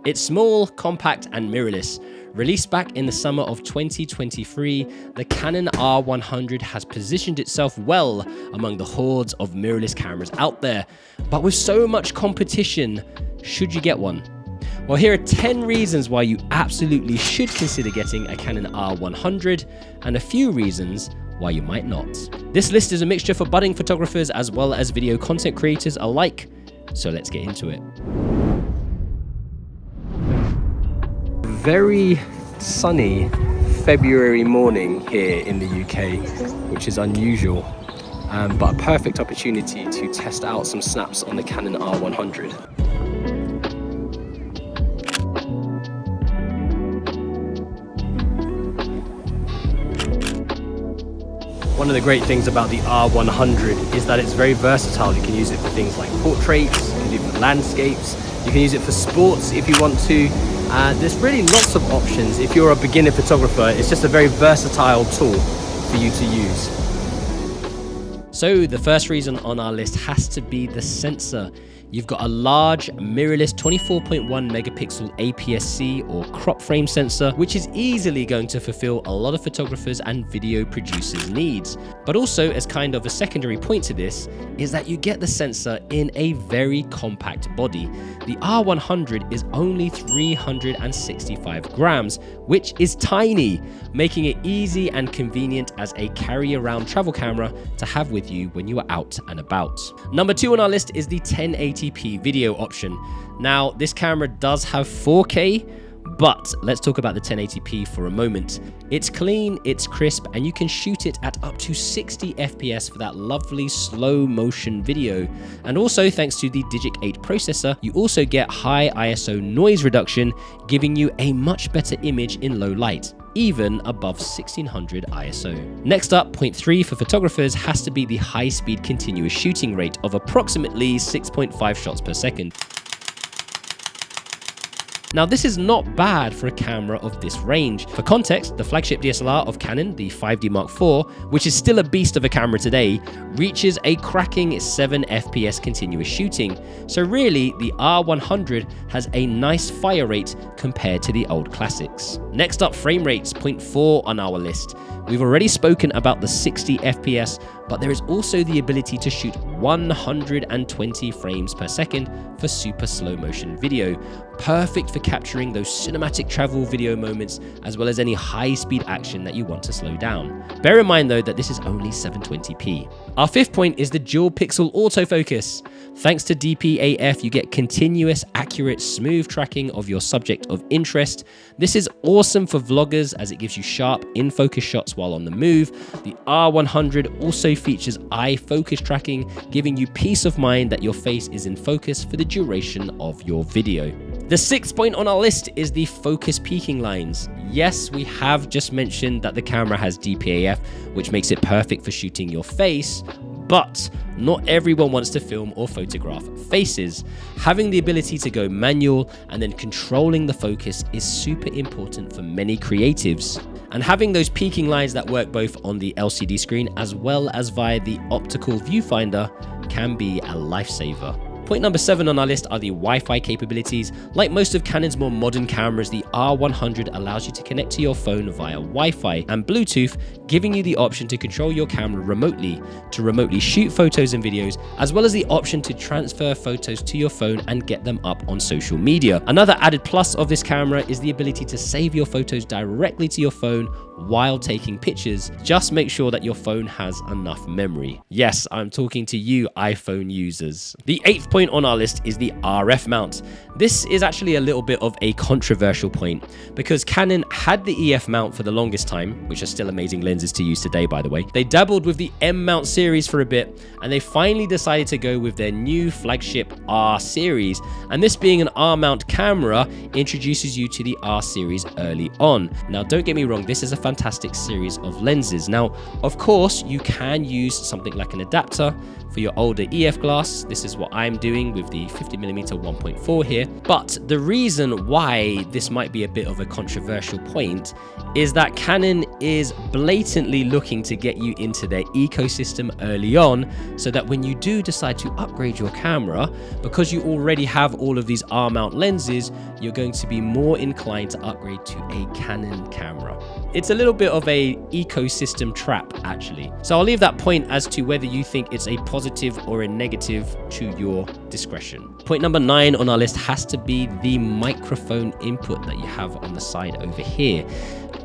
It's small, compact, and mirrorless. Released back in the summer of 2023, the Canon R100 has positioned itself well among the hordes of mirrorless cameras out there. But with so much competition, should you get one? Well, here are 10 reasons why you absolutely should consider getting a Canon R100 and a few reasons why you might not. This list is a mixture for budding photographers as well as video content creators alike, so let's get into it. Very sunny February morning here in the UK, which is unusual, but a perfect opportunity to test out some snaps on the Canon R100. One of the great things about the R100 is that it's very versatile. You can use it for things like portraits, you can use it for landscapes, you can use it for sports if you want to. There's really lots of options. If you're a beginner photographer, it's just a very versatile tool for you to use. So the first reason on our list has to be the sensor. You've got a large mirrorless 24.1 megapixel APS-C or crop frame sensor, which is easily going to fulfill a lot of photographers and video producers' needs. But also, as kind of a secondary point to this, is that you get the sensor in a very compact body. The R100 is only 365 grams, which is tiny, making it easy and convenient as a carry-around travel camera to have with you when you are out and about. Number 2 on our list is the 1080p video option. Now, this camera does have 4K, but let's talk about the 1080p for a moment. It's clean, it's crisp, and you can shoot it at up to 60 FPS for that lovely slow motion video. And also, thanks to the Digic 8 processor, you also get high ISO noise reduction, giving you a much better image in low light, even above 1600 ISO. Next up, point 3 for photographers has to be the high-speed continuous shooting rate of approximately 6.5 shots per second. Now, this is not bad for a camera of this range. For context, the flagship DSLR of Canon, the 5D Mark IV, which is still a beast of a camera today, reaches a cracking 7 FPS continuous shooting. So really, the R100 has a nice fire rate compared to the old classics. Next up, frame rates, point 4 on our list. We've already spoken about the 60 FPS, but there is also the ability to shoot 120 frames per second for super slow motion video. Perfect for capturing those cinematic travel video moments, as well as any high-speed action that you want to slow down. Bear in mind though that this is only 720p. Our fifth point is the dual pixel autofocus. Thanks to DPAF, you get continuous, accurate, smooth tracking of your subject of interest. This is awesome for vloggers as it gives you sharp, in-focus shots while on the move. The R100 also features eye focus tracking, giving you peace of mind that your face is in focus for the duration of your video. The sixth point on our list is the focus peaking lines. Yes, we have just mentioned that the camera has DPAF, which makes it perfect for shooting your face, but not everyone wants to film or photograph faces. Having the ability to go manual and then controlling the focus is super important for many creatives. And having those peaking lines that work both on the LCD screen as well as via the optical viewfinder can be a lifesaver. Point number 7 on our list are the Wi-Fi capabilities. Like most of Canon's more modern cameras, the R100 allows you to connect to your phone via Wi-Fi and Bluetooth, giving you the option to control your camera remotely, to remotely shoot photos and videos, as well as the option to transfer photos to your phone and get them up on social media. Another added plus of this camera is the ability to save your photos directly to your phone while taking pictures. Just make sure that your phone has enough memory. Yes, I'm talking to you iPhone users. The 8th point on our list is the RF mount. This is actually a little bit of a controversial point because Canon had the EF mount for the longest time, which are still amazing lenses to use today, by the way. They dabbled with the M mount series for a bit, and they finally decided to go with their new flagship R series. And this being an R mount camera introduces you to the R series early on. Now, don't get me wrong, this is a fantastic series of lenses. Now, of course, you can use something like an adapter for your older EF glass. This is what I'm doing with the 50mm 1.4 here. But the reason why this might be a bit of a controversial point is that Canon is blatantly looking to get you into their ecosystem early on, so that when you do decide to upgrade your camera, because you already have all of these R-mount lenses, you're going to be more inclined to upgrade to a Canon camera. It's a little bit of a ecosystem trap, actually. So I'll leave that point as to whether you think it's a positive or a negative to your discretion. Point number 9 on our list has to be the microphone input that you have on the side over here.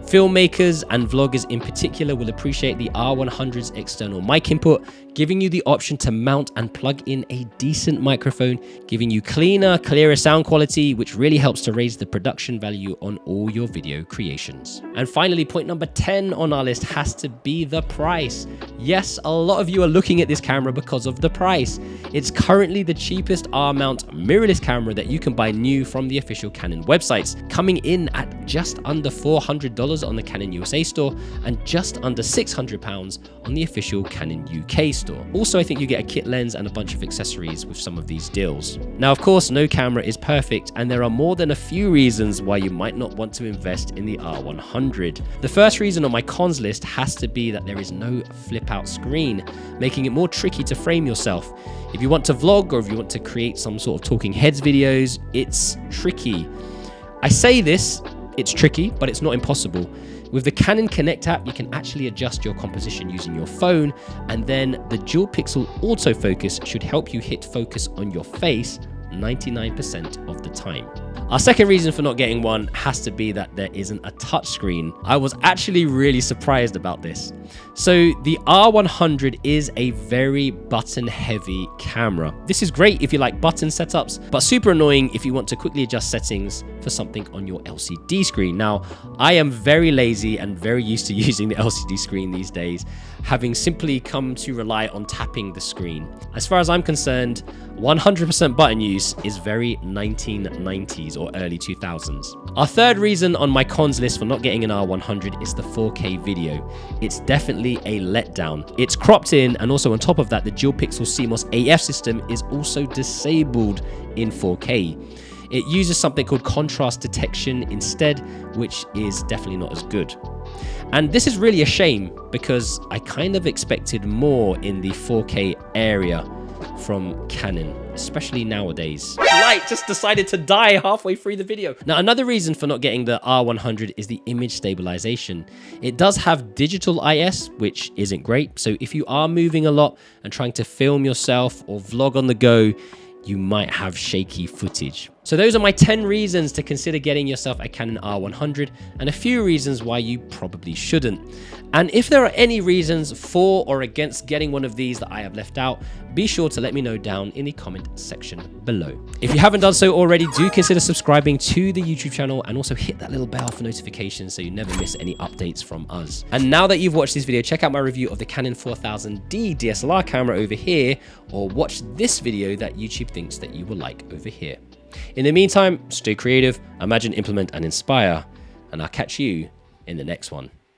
Filmmakers and vloggers in particular will appreciate the R100's external mic input, giving you the option to mount and plug in a decent microphone, giving you clearer sound quality, which really helps to raise the production value on all your video creations. And finally, point number 10 on our list has to be the price. Yes, a lot of you are looking at this camera because of the price. It's currently the cheapest R-mount mirrorless camera that you can buy new from the official Canon websites, coming in at just under $400 on the Canon USA store and just under £600 on the official Canon UK store. Also, I think you get a kit lens and a bunch of accessories with some of these deals. Now, of course, no camera is perfect, and there are more than a few reasons why you might not want to invest in the R100. The first reason on my cons list has to be that there is no flip-out screen, making it more tricky to frame yourself. If you want to vlog or if you want to create some sort of talking heads videos, it's tricky. I say this, it's tricky, but it's not impossible. With the Canon Connect app, you can actually adjust your composition using your phone, and then the dual pixel autofocus should help you hit focus on your face 99% of the time. Our second reason for not getting one has to be that there isn't a touchscreen. I was actually really surprised about this. So the R100 is a very button-heavy camera. This is great if you like button setups, but super annoying if you want to quickly adjust settings for something on your LCD screen. Now, I am very lazy and very used to using the LCD screen these days, having simply come to rely on tapping the screen. As far as I'm concerned, 100% button use is very 1990s or early 2000s. Our third reason on my cons list for not getting an R100 is the 4K video. It's definitely a letdown. It's cropped in, and also on top of that, the dual pixel CMOS AF system is also disabled in 4K. It uses something called contrast detection instead, which is definitely not as good. And this is really a shame, because I kind of expected more in the 4K area from Canon, especially nowadays. Light just decided to die halfway through the video. Now, another reason for not getting the R100 is the image stabilization. It does have digital IS, which isn't great. So if you are moving a lot and trying to film yourself or vlog on the go, you might have shaky footage. So those are my 10 reasons to consider getting yourself a Canon R100, and a few reasons why you probably shouldn't. And if there are any reasons for or against getting one of these that I have left out, be sure to let me know down in the comment section below. If you haven't done so already, do consider subscribing to the YouTube channel and also hit that little bell for notifications so you never miss any updates from us. And now that you've watched this video, check out my review of the Canon 4000D DSLR camera over here, or watch this video that YouTube thinks that you will like over here. In the meantime, stay creative, imagine, implement, and inspire, and I'll catch you in the next one.